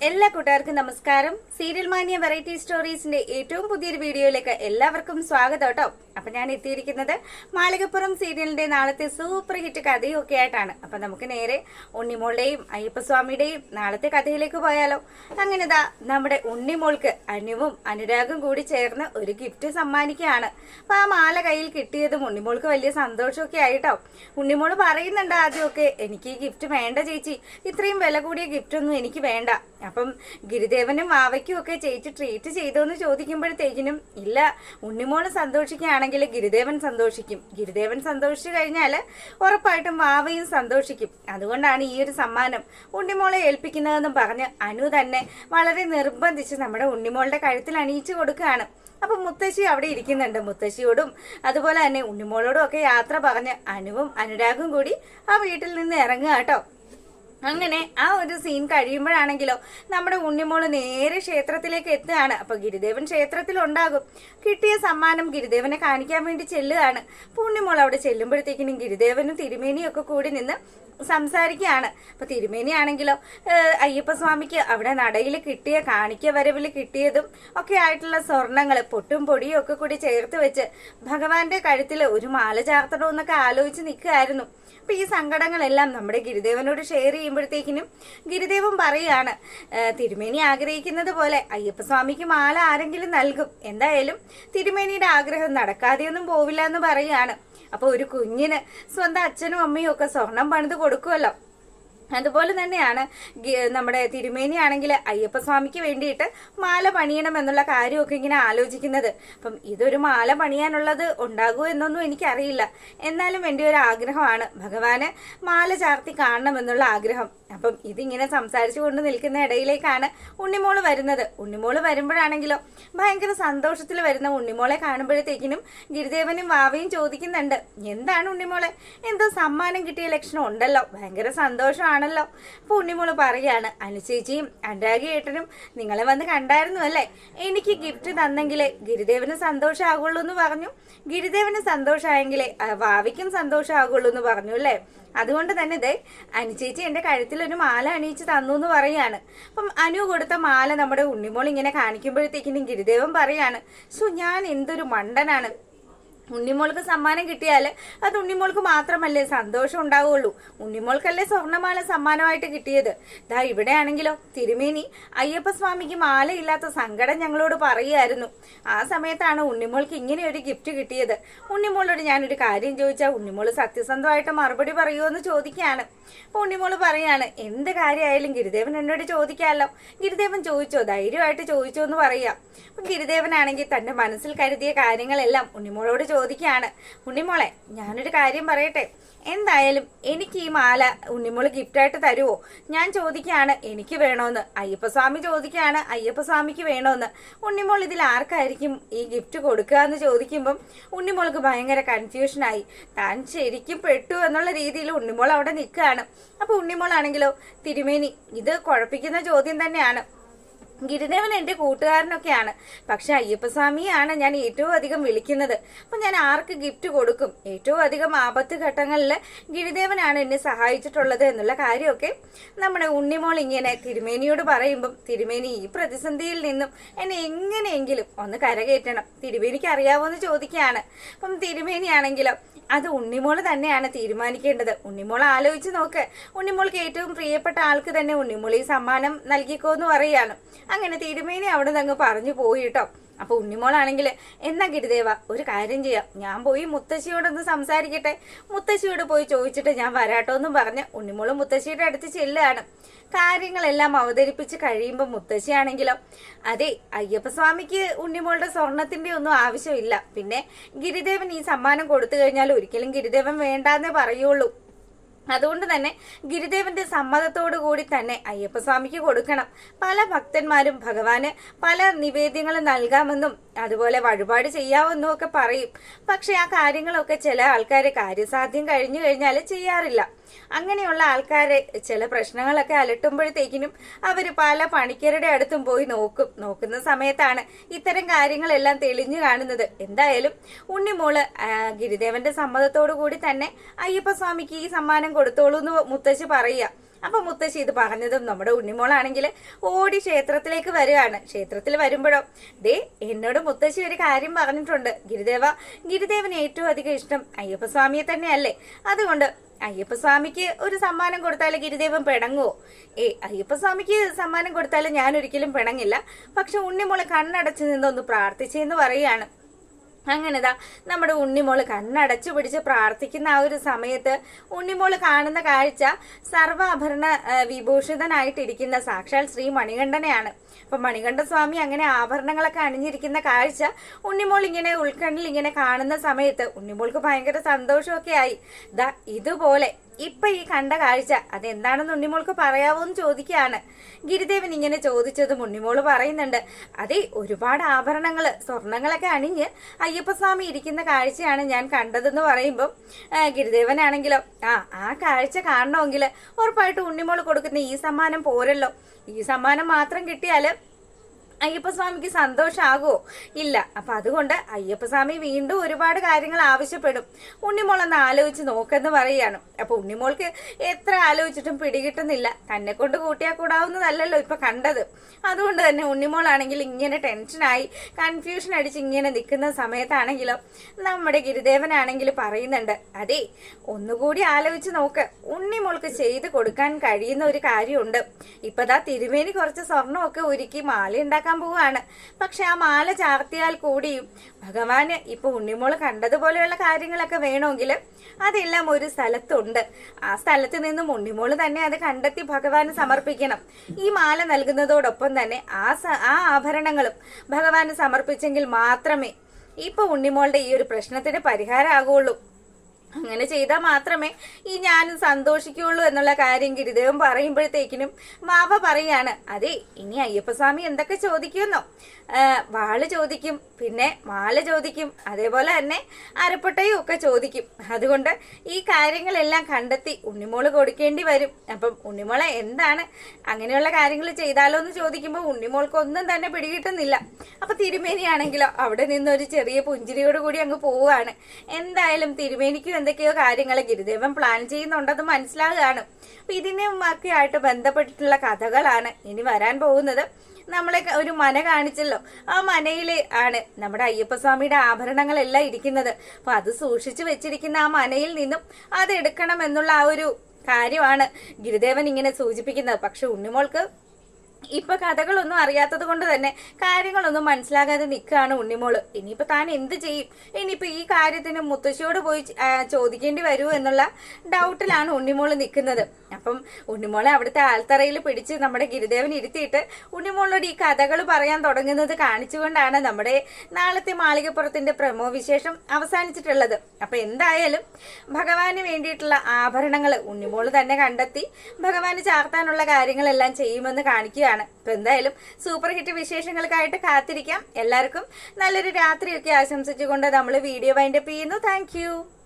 എല്ലാ കൂട്ടുകാർക്കും നമസ്കാരം. സീരിയൽ മാനിയ വെറൈറ്റി സ്റ്റോറീസിന്റെ ഏറ്റവും പുതിയൊരു വീഡിയോയിലേക്ക് എല്ലാവർക്കും സ്വാഗതം കേട്ടോ. അപ്പൊ ഞാൻ എത്തിയിരിക്കുന്നത് മാളികപ്പുറം സീരിയലിന്റെ നാളത്തെ സൂപ്പർ ഹിറ്റ് കഥയൊക്കെ ആയിട്ടാണ്. അപ്പൊ നമുക്ക് നേരെ ഉണ്ണിമോളുടെയും അയ്യപ്പസ്വാമിയുടെയും നാളത്തെ കഥയിലേക്ക് പോയാലോ. അങ്ങനെതാ നമ്മുടെ ഉണ്ണിമോൾക്ക് അനുവും അനുരാഗും കൂടി ചേർന്ന് ഒരു ഗിഫ്റ്റ് സമ്മാനിക്കുകയാണ്. അപ്പൊ ആ മാല കയ്യിൽ കിട്ടിയതും ഉണ്ണിമോൾക്ക് വലിയ സന്തോഷമൊക്കെ ആയിട്ടോ. ഉണ്ണിമോള് പറയുന്നുണ്ട് ആദ്യമൊക്കെ, എനിക്ക് ഈ ഗിഫ്റ്റ് വേണ്ട ചേച്ചി, ഇത്രയും വില കൂടിയ ഗിഫ്റ്റ് ഒന്നും എനിക്ക് വേണ്ട. അപ്പം ഗിരിദേവനും വാവയ്ക്കും ഒക്കെ ചേച്ചി ട്രീറ്റ് ചെയ്തോന്ന് ചോദിക്കുമ്പോഴത്തേക്കിനും ഇല്ല, ഉണ്ണിമോള് സന്തോഷിക്കുകയാണെങ്കിൽ ഗിരിദേവൻ സന്തോഷിക്കും, ഗിരിദേവൻ സന്തോഷിച്ചു കഴിഞ്ഞാൽ ഉറപ്പായിട്ടും വാവയും സന്തോഷിക്കും, അതുകൊണ്ടാണ് ഈ ഒരു സമ്മാനം ഉണ്ണിമോളെ ഏൽപ്പിക്കുന്നതെന്നും പറഞ്ഞ് അനു തന്നെ വളരെ നിർബന്ധിച്ച് നമ്മുടെ ഉണ്ണിമോളുടെ കഴുത്തിൽ അണിയിച്ചു കൊടുക്കുകയാണ്. അപ്പൊ മുത്തശ്ശി അവിടെ ഇരിക്കുന്നുണ്ട്. മുത്തശ്ശിയോടും അതുപോലെ തന്നെ ഉണ്ണിമോളോടും ഒക്കെ യാത്ര പറഞ്ഞ് അനുവും അനുരാഗും കൂടി ആ വീട്ടിൽ നിന്ന് ഇറങ്ങുക കേട്ടോ. അങ്ങനെ ആ ഒരു സീൻ കഴിയുമ്പോഴാണെങ്കിലോ നമ്മുടെ ഉണ്ണിമോള് നേരെ ക്ഷേത്രത്തിലേക്ക് എത്തുകയാണ്. അപ്പൊ ഗിരിദേവൻ ക്ഷേത്രത്തിൽ ഉണ്ടാകും. കിട്ടിയ സമ്മാനം ഗിരിദേവനെ കാണിക്കാൻ വേണ്ടി ചെല്ലുകയാണ്. അപ്പൊ ഉണ്ണിമോൾ അവിടെ ചെല്ലുമ്പോഴത്തേക്കിനും ഗിരിദേവനും തിരുമേനിയും ഒക്കെ കൂടി നിന്ന് സംസാരിക്കുകയാണ്. അപ്പൊ തിരുമേനി ആണെങ്കിലോ അയ്യപ്പസ്വാമിക്ക് അവിടെ നടയിൽ കിട്ടിയ കാണിക്ക വരവിൽ കിട്ടിയതും ഒക്കെ ആയിട്ടുള്ള സ്വർണങ്ങൾ പൊട്ടും പൊടിയും ഒക്കെ കൂടി ചേർത്ത് വെച്ച് ഭഗവാന്റെ കഴുത്തിൽ ഒരു മാല ചാർത്തണമെന്നൊക്കെ ആലോചിച്ച് നിൽക്കുകയായിരുന്നു. അപ്പൊ ഈ സങ്കടങ്ങളെല്ലാം നമ്മുടെ ഗിരിദേവനോട് ഷെയർ ചെയ്യുമ്പോഴത്തേക്കിനും ഗിരിദേവൻ പറയാണ്, തിരുമേനി ആഗ്രഹിക്കുന്നത് പോലെ അയ്യപ്പസ്വാമിക്ക് മാല ആരെങ്കിലും നൽകും, എന്തായാലും തിരുമേനിയുടെ ആഗ്രഹം നടക്കാതെയൊന്നും പോവില്ല എന്ന് പറയുകയാണ്. അപ്പൊ ഒരു കുഞ്ഞിന് സ്വന്തം അച്ഛനും അമ്മയും ഒക്കെ സ്വർണം പണിത് കൊടുക്കുമല്ലോ, അതുപോലെ തന്നെയാണ് നമ്മുടെ തിരുമേനി ആണെങ്കിൽ അയ്യപ്പസ്വാമിക്ക് വേണ്ടിയിട്ട് മാല പണിയണം എന്നുള്ള കാര്യമൊക്കെ ഇങ്ങനെ ആലോചിക്കുന്നത്. അപ്പം ഇതൊരു മാല പണിയാനുള്ളത് ഉണ്ടാകുമോ എന്നൊന്നും എനിക്കറിയില്ല, എന്നാലും എൻ്റെ ഒരു ആഗ്രഹമാണ് ഭഗവാന് മാല ചാർത്തി കാണണം എന്നുള്ള ആഗ്രഹം. അപ്പം ഇതിങ്ങനെ സംസാരിച്ചു കൊണ്ട് നിൽക്കുന്ന ഇടയിലേക്കാണ് ഉണ്ണിമോള് വരുന്നത്. ഉണ്ണിമോള് വരുമ്പോഴാണെങ്കിലോ ഭയങ്കര സന്തോഷത്തിൽ വരുന്ന ഉണ്ണിമോളെ കാണുമ്പോഴത്തേക്കിനും ഗിരിദേവനും വാവയും ചോദിക്കുന്നുണ്ട്, എന്താണ് ഉണ്ണിമോളെ, എന്തോ സമ്മാനം കിട്ടിയ ലക്ഷണം ഉണ്ടല്ലോ, ഭയങ്കര സന്തോഷമാണല്ലോ. അപ്പൊ ഉണ്ണിമോള് പറയാണ്, അനുചേച്ചിയും അനുരാഗി ഏട്ടനും നിങ്ങളെ വന്ന് കണ്ടായിരുന്നു അല്ലേ, എനിക്ക് ഗിഫ്റ്റ് തന്നെങ്കിലേ ഗിരിദേവന് സന്തോഷമാകുള്ളൂ എന്ന് പറഞ്ഞു, ഗിരിദേവന് സന്തോഷമായെങ്കിലേ വാവയ്ക്കും സന്തോഷമാകുള്ളൂ എന്ന് പറഞ്ഞു അല്ലേ, അതുകൊണ്ട് തന്നെ ഇതേ അനുചേച്ചി എന്റെ കഴുത്തിൽ ഒരു മാല അണിയിച്ച് തന്നു എന്ന് പറയാണ്. അപ്പം അനു കൊടുത്ത മാല നമ്മുടെ ഉണ്ണിമോൾ ഇങ്ങനെ കാണിക്കുമ്പോഴത്തേക്കിനും ഗിരിദേവൻ പറയാണ്, ഞാൻ എന്തൊരു മണ്ടനാണ്, ഉണ്ണിമോൾക്ക് സമ്മാനം കിട്ടിയാൽ അത് ഉണ്ണിമോൾക്ക് മാത്രമല്ലേ സന്തോഷം ഉണ്ടാവുള്ളൂ, ഉണ്ണിമോൾക്കല്ലേ സ്വർണ്ണമാല സമ്മാനമായിട്ട് കിട്ടിയത്. ദാ ഇവിടെയാണെങ്കിലോ തിരുമേനി അയ്യപ്പസ്വാമിക്ക് മാലയില്ലാത്ത സങ്കടം ഞങ്ങളോട് പറയുമായിരുന്നു. ആ സമയത്താണ് ഉണ്ണിമോൾക്ക് ഇങ്ങനെ ഒരു ഗിഫ്റ്റ് കിട്ടിയത്. ഉണ്ണിമോളോട് ഞാനൊരു കാര്യം ചോദിച്ചാൽ ഉണ്ണിമോള് സത്യസന്ധമായിട്ട് മറുപടി പറയുമോ എന്ന് ചോദിക്കുകയാണ്. അപ്പൊ ഉണ്ണിമോള് പറയാണ്, എന്ത് കാര്യമായാലും ഗിരിദേവൻ എന്നോട് ചോദിക്കാമല്ലോ. ഗിരിദേവൻ ചോദിച്ചോ, ധൈര്യമായിട്ട് ചോദിച്ചോ എന്ന് പറയാം. അപ്പൊ ഗിരിദേവനാണെങ്കിൽ തന്റെ മനസ്സിൽ കരുതിയ കാര്യങ്ങളെല്ലാം ഉണ്ണിമോളോട് ചോദിക്കുകയാണ്. ഉണ്ണിമോളെ, ഞാനൊരു കാര്യം പറയട്ടെ, എന്തായാലും എനിക്ക് ഈ മാല ഉണ്ണിമോള് ഗിഫ്റ്റായിട്ട് തരുമോ? ഞാൻ ചോദിക്കുകയാണ്, എനിക്ക് വേണോന്ന്. അയ്യപ്പസ്വാമി ചോദിക്കുകയാണ്, അയ്യപ്പസ്വാമിക്ക് വേണോന്ന്. ഉണ്ണിമോൾ ഇതിൽ ആർക്കായിരിക്കും ഈ ഗിഫ്റ്റ് കൊടുക്കുക എന്ന് ചോദിക്കുമ്പം ഉണ്ണിമോൾക്ക് ഭയങ്കര കൺഫ്യൂഷനായി. താൻ ശരിക്കും പെട്ടു എന്നുള്ള രീതിയിൽ ഉണ്ണിമോൾ അവിടെ നിൽക്കുകയാണ്. അപ്പൊ ഉണ്ണിമോളാണെങ്കിലോ, തിരുമേനി ഇത് കുഴപ്പിക്കുന്ന ചോദ്യം തന്നെയാണ്, ഗിരിദേവൻ എൻ്റെ കൂട്ടുകാരനൊക്കെയാണ്, പക്ഷെ അയ്യപ്പസ്വാമിയാണ് ഞാൻ ഏറ്റവും അധികം വിളിക്കുന്നത്. അപ്പൊ ഞാൻ ആർക്ക് ഗിഫ്റ്റ് കൊടുക്കും? ഏറ്റവും അധികം ആപത്ത് ഘട്ടങ്ങളിൽ ഗിരിദേവനാണ് എന്നെ സഹായിച്ചിട്ടുള്ളത് എന്നുള്ള കാര്യമൊക്കെ നമ്മുടെ ഉണ്ണിമോൾ ഇങ്ങനെ തിരുമേനിയോട് പറയുമ്പം തിരുമേനി ഈ പ്രതിസന്ധിയിൽ നിന്നും എന്നെ എങ്ങനെയെങ്കിലും ഒന്ന് കരകയറ്റണം, തിരുമേനിക്ക് അറിയാവോ എന്ന് ചോദിക്കുകയാണ്. അപ്പം തിരുമേനിയാണെങ്കിലോ അത് ഉണ്ണിമോള് തന്നെയാണ് തീരുമാനിക്കേണ്ടത്. ഉണ്ണിമോൾ ആലോചിച്ച് നോക്ക്, ഉണ്ണിമോൾക്ക് ഏറ്റവും പ്രിയപ്പെട്ട ആൾക്ക് തന്നെ ഉണ്ണിമോൾ ഈ സമ്മാനം നൽകിക്കോ എന്ന് പറയുകയാണ്. അങ്ങനെ തിരുമേനി അവിടെ നിന്ന് അങ്ങ് പറഞ്ഞു പോയി കേട്ടോ. അപ്പൊ ഉണ്ണിമോളാണെങ്കിൽ, എന്നാ ഗിരിദേവ ഒരു കാര്യം ചെയ്യാം, ഞാൻ പോയി മുത്തശ്ശിയോടൊന്ന് സംസാരിക്കട്ടെ, മുത്തശ്ശിയോട് പോയി ചോദിച്ചിട്ട് ഞാൻ വരാട്ടോ എന്നും പറഞ്ഞ് ഉണ്ണിമോള് മുത്തശ്ശിയുടെ അടുത്ത് ചെല്ലുകയാണ്. കാര്യങ്ങളെല്ലാം അവതരിപ്പിച്ച് കഴിയുമ്പോൾ മുത്തശ്ശിയാണെങ്കിലോ, അതെ അയ്യപ്പസ്വാമിക്ക് ഉണ്ണിമോളുടെ സ്വർണത്തിന്റെ ഒന്നും ആവശ്യമില്ല, പിന്നെ ഗിരിദേവൻ ഈ സമ്മാനം കൊടുത്തു കഴിഞ്ഞാൽ ഒരിക്കലും ഗിരിദേവൻ വേണ്ടാന്നേ പറയുള്ളൂ, അതുകൊണ്ട് തന്നെ ഗിരിദേവന്റെ സമ്മതത്തോടു കൂടി തന്നെ അയ്യപ്പസ്വാമിക്ക് കൊടുക്കണം. പല ഭക്തന്മാരും ഭഗവാന് പല നിവേദ്യങ്ങളും നൽകാമെന്നും അതുപോലെ വഴിപാട് ചെയ്യാമെന്നും ഒക്കെ പറയും. പക്ഷെ ആ കാര്യങ്ങളൊക്കെ ചില ആൾക്കാര് കാര്യസാധ്യം കഴിഞ്ഞു കഴിഞ്ഞാൽ ചെയ്യാറില്ല. അങ്ങനെയുള്ള ആൾക്കാരെ ചില പ്രശ്നങ്ങളൊക്കെ അലട്ടുമ്പോഴത്തേക്കിനും അവര് പല പണിക്കരുടെ അടുത്തും പോയി നോക്കുന്ന സമയത്താണ് ഇത്തരം കാര്യങ്ങളെല്ലാം തെളിഞ്ഞു കാണുന്നത്. എന്തായാലും ഉണ്ണിമോള് ഗിരിദേവന്റെ സമ്മതത്തോടു കൂടി തന്നെ അയ്യപ്പസ്വാമിക്ക് ഈ സമ്മാനം കൊടുത്തോളൂ എന്ന് മുത്തശ്ശി പറയുക. അപ്പൊ മുത്തശ്ശി ഇത് പറഞ്ഞതും നമ്മുടെ ഉണ്ണിമോളാണെങ്കിൽ ഓടി ക്ഷേത്രത്തിലേക്ക് വരികയാണ്. ക്ഷേത്രത്തിൽ വരുമ്പോഴോ ദേ എന്നോട് മുത്തശ്ശി ഒരു കാര്യം പറഞ്ഞിട്ടുണ്ട് ഗിരിദേവന് ഏറ്റവും അധികം ഇഷ്ടം അയ്യപ്പസ്വാമിയെ തന്നെയല്ലേ, അതുകൊണ്ട് അയ്യപ്പസ്വാമിക്ക് ഒരു സമ്മാനം കൊടുത്താൽ ഗിരിദേവൻ പിണങ്ങുവോ? അയ്യപ്പസ്വാമിക്ക് സമ്മാനം കൊടുത്താൽ ഞാൻ ഒരിക്കലും പിണങ്ങില്ല, പക്ഷെ ഉണ്ണിമോളെ കണ്ണടച്ച് നിന്നൊന്ന് പ്രാർത്ഥിച്ചെന്ന് പറയുകയാണ്. അങ്ങനെതാ നമ്മുടെ ഉണ്ണിമോള് കണ്ണടച്ചു പിടിച്ച് പ്രാർത്ഥിക്കുന്ന ആ ഒരു സമയത്ത് ഉണ്ണിമോള് കാണുന്ന കാഴ്ച സർവാഭരണ വിഭൂഷിതനായിട്ടിരിക്കുന്ന സാക്ഷാൽ ശ്രീ മണികണ്ഠനെയാണ്. അപ്പൊ മണികണ്ഠ സ്വാമി അങ്ങനെ ആഭരണങ്ങളൊക്കെ അണിഞ്ഞിരിക്കുന്ന കാഴ്ച ഉണ്ണിമോൾ ഇങ്ങനെ ഉൾക്കണ്ണിൽ ഇങ്ങനെ കാണുന്ന സമയത്ത് ഉണ്ണിമോൾക്ക് ഭയങ്കര സന്തോഷമൊക്കെ ആയി. ദാ ഇതുപോലെ ഇപ്പൊ ഈ കണ്ട കാഴ്ച അതെന്താണെന്ന് ഉണ്ണിമോൾക്ക് പറയാവോന്ന് ചോദിക്കുകയാണ്. ഗിരിദേവൻ ഇങ്ങനെ ചോദിച്ചതും ഉണ്ണിമോള് പറയുന്നുണ്ട്, അതെ ഒരുപാട് ആഭരണങ്ങള് സ്വർണങ്ങളൊക്കെ അണിഞ്ഞ് അയ്യപ്പസ്വാമി ഇരിക്കുന്ന കാഴ്ചയാണ് ഞാൻ കണ്ടതെന്ന് പറയുമ്പം ഗിരിദേവനാണെങ്കിലോ ആ കാഴ്ച കാണണമെങ്കിൽ ഉറപ്പായിട്ട് ഉണ്ണിമോള് കൊടുക്കുന്ന ഈ സമ്മാനം പോരല്ലോ, ഈ സമ്മാനം മാത്രം കിട്ടിയാല് അയ്യപ്പസ്വാമിക്ക് സന്തോഷമാകുമോ? ഇല്ല. അപ്പൊ അതുകൊണ്ട് അയ്യപ്പസ്വാമി വീണ്ടും ഒരുപാട് കാര്യങ്ങൾ ആവശ്യപ്പെടും. ഉണ്ണിമോളൊന്ന് ആലോചിച്ച് നോക്കെന്ന് പറയുകയാണ്. അപ്പൊ ഉണ്ണിമോൾക്ക് എത്ര ആലോചിച്ചിട്ടും പിടികിട്ടുന്നില്ല. തന്നെ കൊണ്ട് കൂട്ടിയാൽ കൂടാവുന്നതല്ലല്ലോ ഇപ്പൊ കണ്ടത്. അതുകൊണ്ട് തന്നെ ഉണ്ണിമോളാണെങ്കിൽ ഇങ്ങനെ ടെൻഷനായി കൺഫ്യൂഷൻ അടിച്ച് ഇങ്ങനെ നിൽക്കുന്ന സമയത്താണെങ്കിലോ നമ്മുടെ ഗിരിദേവനാണെങ്കിൽ പറയുന്നുണ്ട്, അതെ ഒന്നുകൂടി ആലോചിച്ച് നോക്ക്, ഉണ്ണിമോൾക്ക് ചെയ്ത് കൊടുക്കാൻ കഴിയുന്ന ഒരു കാര്യമുണ്ട്. ഇപ്പതാ തിരുമേനി കുറച്ച് സ്വർണ്ണമൊക്കെ ഒരുക്കി മാല ഉണ്ടാക്കാൻ പോവാണ്. പക്ഷെ ആ മാല ചാർത്തിയാൽ കൂടിയും ഭഗവാന് ഇപ്പൊ ഉണ്ണിമോള് കണ്ടതുപോലെയുള്ള കാര്യങ്ങളൊക്കെ വേണമെങ്കിൽ അതെല്ലാം ഒരു സ്ഥലത്തുണ്ട്. ആ സ്ഥലത്ത് നിന്നും ഉണ്ണിമോള് തന്നെ അത് കണ്ടെത്തി ഭഗവാന് സമർപ്പിക്കണം. ഈ മാല നൽകുന്നതോടൊപ്പം തന്നെ ആ ആഭരണങ്ങളും ഭഗവാന് സമർപ്പിച്ചെങ്കിൽ മാത്രമേ ഇപ്പൊ ഉണ്ണിമോളുടെ ഈ ഒരു പ്രശ്നത്തിന് പരിഹാരമാകുള്ളൂ. അങ്ങനെ ചെയ്താൽ മാത്രമേ ഈ ഞാനും സന്തോഷിക്കുള്ളൂ എന്നുള്ള കാര്യം ഗിരിദേവൻ പറയുമ്പോഴത്തേക്കിനും മാവ പറയാണ്, അതെ ഇനി അയ്യപ്പസ്വാമി എന്തൊക്കെ ചോദിക്കുമെന്നോ, വാള് ചോദിക്കും, പിന്നെ മാല ചോദിക്കും, അതേപോലെ തന്നെ അരപ്പട്ടയും ഒക്കെ ചോദിക്കും. അതുകൊണ്ട് ഈ കാര്യങ്ങളെല്ലാം കണ്ടെത്തി ഉണ്ണിമോള് കൊടുക്കേണ്ടി വരും. അപ്പം ഉണ്ണിമോളെ എന്താണ് അങ്ങനെയുള്ള കാര്യങ്ങൾ ചെയ്താലോ എന്ന് ചോദിക്കുമ്പോൾ ഉണ്ണിമോൾക്ക് ഒന്നും തന്നെ പിടികിട്ടുന്നില്ല. അപ്പൊ തിരുമേനിയാണെങ്കിലോ അവിടെ നിന്നൊരു ചെറിയ പുഞ്ചിരിയോട് കൂടി അങ്ങ് പോവുകയാണ്. എന്തായാലും തിരുമേനിക്കും എന്തൊക്കെയോ കാര്യങ്ങൾ ഗിരിദേവൻ പ്ലാൻ ചെയ്യുന്നുണ്ടെന്ന് മനസ്സിലാകുകയാണ്. അപ്പൊ ഇതിനൊക്കെ ആയിട്ട് ബന്ധപ്പെട്ടിട്ടുള്ള കഥകളാണ് ഇനി വരാൻ പോകുന്നത്. നമ്മളെ ഒരു മന കാണിച്ചല്ലോ, ആ മനയില് ആണ് നമ്മുടെ അയ്യപ്പസ്വാമിയുടെ ആഭരണങ്ങളെല്ലാം ഇരിക്കുന്നത്. അപ്പൊ അത് സൂക്ഷിച്ചു വെച്ചിരിക്കുന്ന ആ മനയിൽ നിന്നും അത് എടുക്കണം എന്നുള്ള ആ ഒരു കാര്യമാണ് ഗിരിദേവൻ ഇങ്ങനെ സൂചിപ്പിക്കുന്നത്. പക്ഷെ ഉണ്ണിമോൾക്ക് ഇപ്പൊ കഥകളൊന്നും അറിയാത്തത് കൊണ്ട് തന്നെ കാര്യങ്ങളൊന്നും മനസ്സിലാകാതെ നിൽക്കുകയാണ് ഉണ്ണിമോള്. ഇനിയിപ്പോ താൻ എന്ത് ചെയ്യും? ഇനിയിപ്പോ ഈ കാര്യത്തിന് മുത്തശ്ശിയോട് പോയി ചോദിക്കേണ്ടി വരുമോ എന്നുള്ള ഡൗട്ടിലാണ് ഉണ്ണിമോള് നിൽക്കുന്നത്. അപ്പം ഉണ്ണിമോളെ അവിടുത്തെ ആൽത്തറയിൽ പിടിച്ച് നമ്മുടെ ഗിരിദേവൻ ഇരുത്തിയിട്ട് ഉണ്ണിമോളോട് ഈ കഥകൾ പറയാൻ തുടങ്ങുന്നത് കാണിച്ചുകൊണ്ടാണ് നമ്മുടെ നാളത്തെ മാളികപ്പുറത്തിന്റെ പ്രമോ വിശേഷം അവസാനിച്ചിട്ടുള്ളത്. അപ്പൊ എന്തായാലും ഭഗവാന് വേണ്ടിയിട്ടുള്ള ആഭരണങ്ങൾ ഉണ്ണിമോള് തന്നെ കണ്ടെത്തി ഭഗവാന് ചാർത്താനുള്ള കാര്യങ്ങളെല്ലാം ചെയ്യുമെന്ന് കാണിക്കുക. അപ്പൊ എന്തായാലും സൂപ്പർ ഹിറ്റ് വിശേഷങ്ങൾക്കായിട്ട് കാത്തിരിക്കാം. എല്ലാവർക്കും നല്ലൊരു രാത്രിയൊക്കെ ആശംസിച്ചുകൊണ്ട് നമ്മൾ വീഡിയോ വൈൻഡപ്പ് ചെയ്യുന്നു. താങ്ക്